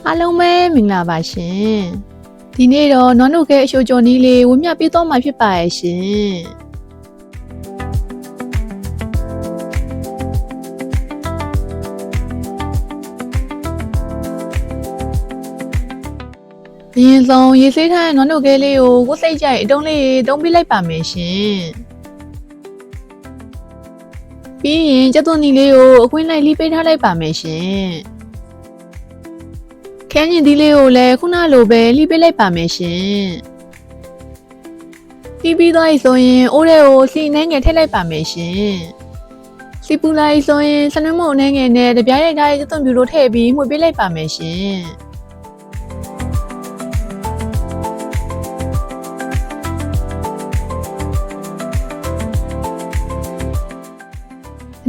အားလုံးပဲမင်္ဂလာပါရှင်ဒီနေ့တော့နွားနို့ခဲအရှိုကြော်နီးလေးဝမျှပေးတော့မှာဖြစ်ပါရဲ့ရှင်အရင်ဆုံးရေဆေးထားတဲ့နွားနို့ခဲလေးကိုကိုယ်စိတ်ကြိုက်အတုံးလေးတုံးပေးလိုက်ပါမယ်ရှင်ပြီးရင်ကြက်သွန်နီလေးကိုအကွင်းလိုက်လှီးပေးထားလိုက်ပါမယ်ရှင်ခန်းကျင်သီးလေးကိုလည်းခုနလိုပဲလှီးပေးလိုက်ပါမယ်ရှင်လှီးပြီးသွားပြီဆိုရင်အိုးထဲကိုစီနှဲငယ်ထည့်လိုက်ပါမယ်ရှင်စီပူလိုက်ဆိုရင်စနွှဲမုံနှဲငယ်နဲ့တပြားရိုက်ထားတဲ့ကြက်သွန်ပြူတို့ထည့်ပြီးမှုတ်ပေးလိုက်ပါမယ်ရှင်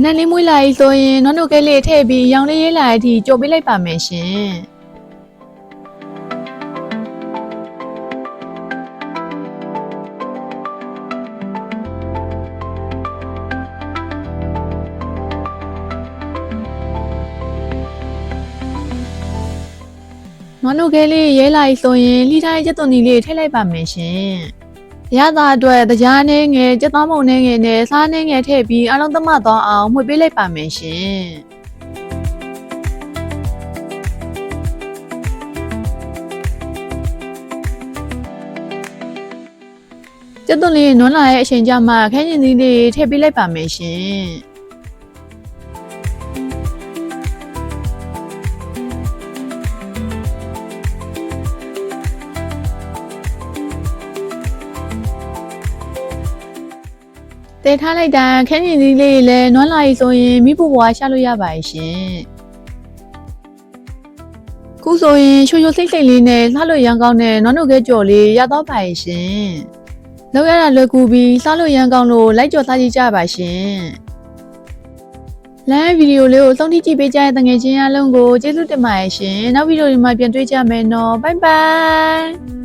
နန်းလေးမွေးလာပြီဆိုရင်နွားနို့ခဲလေးထည့်ပြီးရောင်လေးရေးလာတဲ့အထိကြော်ပေးလိုက်ပါမယ်ရှင်နွားနို့ခဲလေးရဲလာပြီဆိုရင်လှီးထားတဲ့ကြက်သွန်နီလေးထည့်လိုက်ပါမယ်ရှင်ရတာအတွက်တကြားနှဲငယ်ကြက်သားမုံနှဲငယ်နဲ့စားနှဲငယ်ထည့်ပြီးအားလုံးသမသွားအောင်မှုတ်ပေးလိုက်ပါမယ်ရှင်ကြက်သွန်လေးနွမ်းလာတဲ့အချိန်ကျမှခန်းကျင်သီးလေးထည့်ပေးလိုက်ပါမယ်ရှင်တဲထားလိုက်တာခန်းကျင်သီးလေးလည်းနွမ်းလာပြီဆိုရင်မိဖို့ဘွားရှာလို့ရပါရဲ့ရှင်ခုဆိုရင်ချိုချိုစိတ်စိတ်လေးနဲ့လှလို့ရမ်းကောင်းတဲ့နွားနို့ခဲကြော်လေးရတော့ပါရဲ့ရှင်လောက်ရတာလွယ်ကူပြီးစားလို့ရမ်းကောင်းလို့လိုက်ကြော်စားကြည့်ကြပါရှင်လမ်းဗီဒီယိုလေးကိုစောင့်ကြည့်ပေးကြတဲ့တငယ်ချင်းအားလုံးကိုကျေးဇူးတင်ပါတယ်ရှင်နောက်ဗီဒီယိုဒီမှာပြန်တွေ့ကြမယ်နော်ဘိုင်ဘိုင်